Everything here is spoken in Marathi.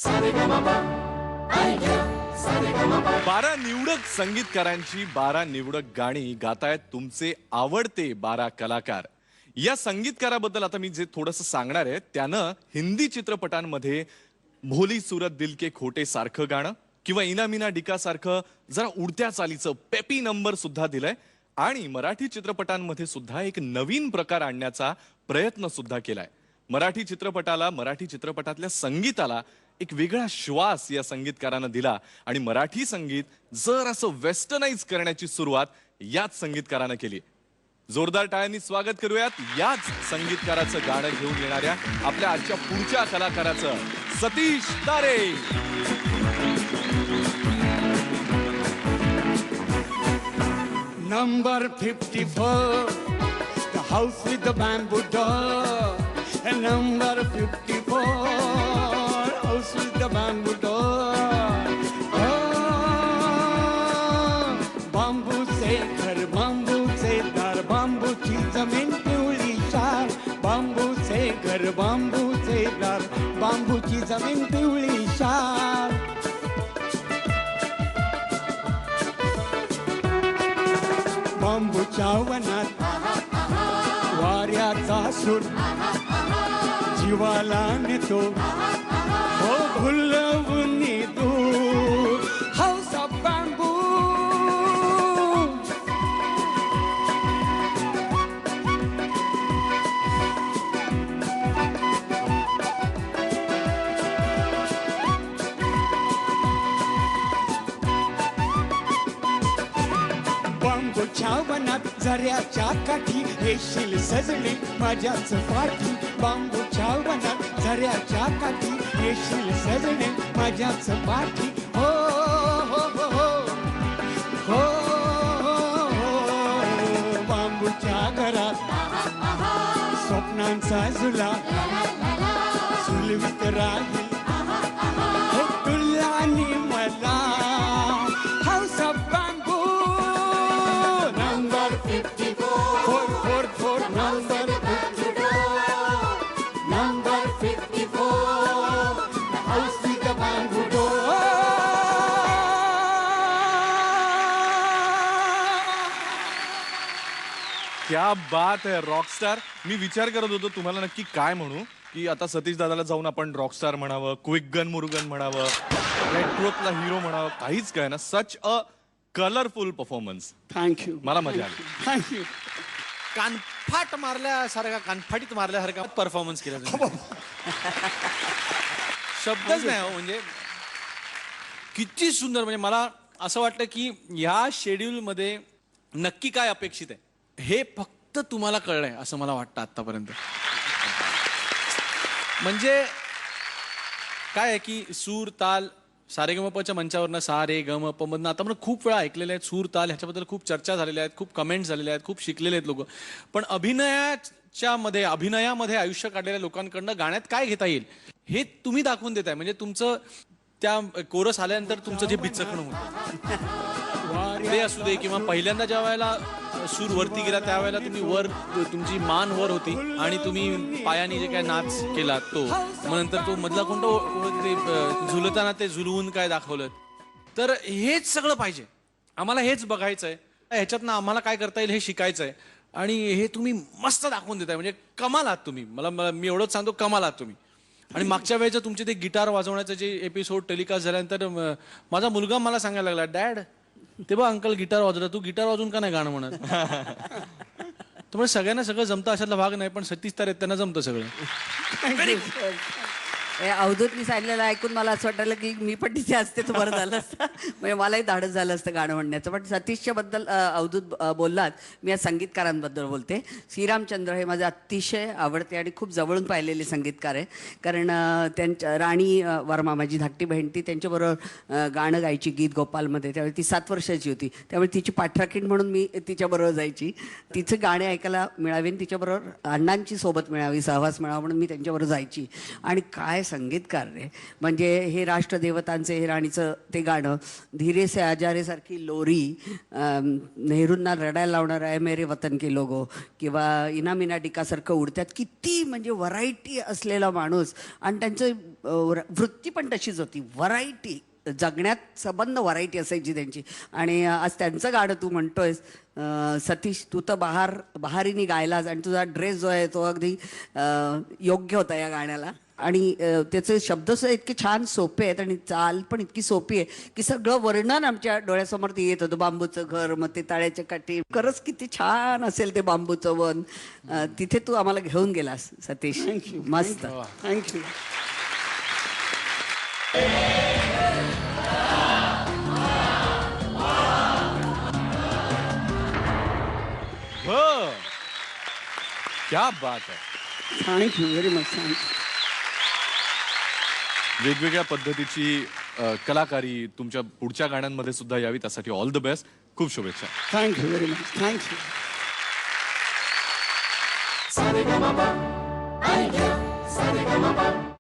12 निवडक संगीतकारांची 12 निवडक गाणी गातायत तुमचे आवडते 12 कलाकार. या संगीतकाराबद्दल आता मी जे थोडंसं सांगणार आहे त्यानं हिंदी चित्रपटांमध्ये भोली सूरत दिल के खोटे सारखं गाणं किंवा इना मीना डिका सारखं जरा उडत्या चालीचं पेपी नंबर सुद्धा दिलंय आणि मराठी चित्रपटांमध्ये सुद्धा एक नवीन प्रकार आणण्याचा प्रयत्न सुद्धा केलाय. मराठी चित्रपटाला, मराठी चित्रपटातल्या संगीताला एक वेगळा श्वास या संगीतकारानं दिला आणि मराठी संगीत जर असं वेस्टर्नाइज करण्याची सुरुवात याच संगीतकारानं केली. जोरदार टाळ्यांनी स्वागत करूयात याच संगीतकाराचं गाणं घेऊन येणाऱ्या आपल्या आजच्या पुढच्या कलाकाराचं, सतीश तारे. Number 54, the house with the bamboo door. And number 54, house with the bamboo door. Oh, bamboo se घर, bamboo se दार, bamboo ची जमीन पिवळी शार. Bamboo se घर, bamboo se दार, bamboo ची जमीन पिवळी शार. बांबूच्या वनात वाऱ्याचा सूर जीवाला नेतो हो भुलवून दूर. हाऊस ऑफ बांबू. बांबूच्या वनात झऱ्याच्या काठी येशील सजणे माझ्याच पाठी. बांबूच्या वनात झऱ्याच्या काठी येशील सजणे माझ्याच पाठी. हो हो हो हो हो. बांबूच्या घरात स्वप्नांचा झुला झुलवीत राहील हो तुला आणि मला. House of bamboo. Number 54, number 54, number 54, the house with the bamboo door. क्या बात है रॉकस्टार. मी विचार करत होतो तुम्हाला नक्की काय म्हणू, की आता सतीश दादाला जाऊन आपण रॉकस्टार म्हणावं, क्विक गन मुरुगन म्हणावं, रेट्रोतला हिरो म्हणावं, काहीच काय ना. सच अ कलरफुल परफॉर्मन्स. थँक्यू. मला मजा आली. थँक्यू. कानफाट मारल्यासारखा, कानफाटीत मारल्यासारखा परफॉर्मन्स केला तुम्ही. शब्दच नाही हो. म्हणजे किती सुंदर. म्हणजे मला असं वाटतं की ह्या शेड्यूल मध्ये नक्की काय अपेक्षित आहे हे फक्त तुम्हाला कळलंय असं मला वाटतं आतापर्यंत. म्हणजे काय आहे की सूर ताल, सारेगमपच्या मंचावरनं सा रे गम प मधनं आता आपण खूप वेळा ऐकलेले आहेत. सूर ताल ह्याच्याबद्दल खूप चर्चा झालेल्या आहेत, खूप कमेंट्स झालेल्या आहेत, खूप शिकलेले आहेत लोक. पण अभिनयामध्ये आयुष्य काढलेल्या लोकांकडनं गाण्यात काय घेता येईल हे तुम्ही दाखवून देताय. म्हणजे तुमचं त्या कोरस आल्यानंतर तुमचं जे बिचकणं होतं ते असू दे, किंवा पहिल्यांदा ज्या वेळेला सूर वरती गेला त्यावेळेला तुम्ही वर, तुमची मान वर होती आणि तुम्ही पायाने जे काय नाच केला तो, मग नंतर तो मधला कोणता ते झुलताना ते झुलवून काय दाखवलं. तर हेच सगळं पाहिजे आम्हाला, हेच बघायचं आहे. ह्याच्यातनं आम्हाला काय करता येईल हे शिकायचं आहे आणि हे तुम्ही मस्त दाखवून देताय. म्हणजे कमाल आहात तुम्ही. मी एवढंच सांगतो, कमाल आहात तुम्ही. आणि मागच्या वेळेचं तुमचे ते गिटार वाजवण्याचं जे एपिसोड टेलिकास्ट झाल्यानंतर माझा मुलगा मला सांगायला लागला, डॅड ते बघ अंकल गिटार वाजवला, तू गिटार वाजवून का नाही गाणं म्हणत. त्यामुळे सगळ्यांना सगळं जमतं अशातला भाग नाही, पण सतीश तारे त्यांना जमतं सगळं. अवधूतनी सांगितलेलं ऐकून मला असं वाटलं की मी पण तिथे असते तर बरं झालं असतं. म्हणजे मलाही धाडस झालं असतं गाणं म्हणण्याचं. पण सतीशच्या बद्दल अवधूत बोललात, मी या संगीतकारांबद्दल बोलते. श्रीरामचंद्र हे माझे अतिशय आवडते आणि खूप जवळून पाहिलेले संगीतकार आहे. कारण त्यांच्या राणी वर्मा, माझी धाकटी बहीण, ती त्यांच्याबरोबर गाणं गायची गीत गोपालमध्ये. त्यावेळी ती 7 वर्षाची होती. त्यामुळे तिची पाठराखीण म्हणून मी तिच्याबरोबर जायची. तिचे गाणे ऐकायला मिळावे, तिच्याबरोबर अण्णांची सोबत मिळावी, सहवास मिळावा म्हणून मी त्यांच्याबरोबर जायची. आणि काय संगीतकार रे. म्हणजे हे राष्ट्रदेवतांचे हे राणीचं ते गाणं, धीरे से आजारे सारखी लोरी, नेहरूंना रडायला लावणार आहे मेरे वतन के लोगो, किंवा इनामिना डिकासारखं उडत्यात. किती म्हणजे व्हरायटी असलेला माणूस, आणि त्यांचं वृत्ती पण तशीच होती, व्हरायटी, जगण्यात संबंध व्हरायटी असायची त्यांची. आणि आज त्यांचं गाणं तू म्हणतोयस सतीश, तू तर बहारीनी गायलास, आणि तुझा ड्रेस जो आहे तो अगदी योग्य होता या गाण्याला. आणि त्याचे शब्दसुद्धा इतके छान सोपे आहेत, आणि चाल पण इतकी सोपी आहे की सगळं वर्णन आमच्या डोळ्यासमोर ते येत होतं. बांबूचं घर, मग ते ताळ्याच्या काठी, खरंच किती छान असेल ते बांबूचं वन. तिथे तू आम्हाला घेऊन गेलास सतीश. थँक्यू. मस्त. थँक्यू. हो, क्या बात आहे. Thank you very much. थँक्यू. वेगवेगळ्या पद्धतीची कलाकारी तुमच्या पुढच्या गाण्यांमध्ये सुद्धा यावी, त्यासाठी ऑल द बेस्ट. खूप शुभेच्छा. Thank you very much. थँक्यू.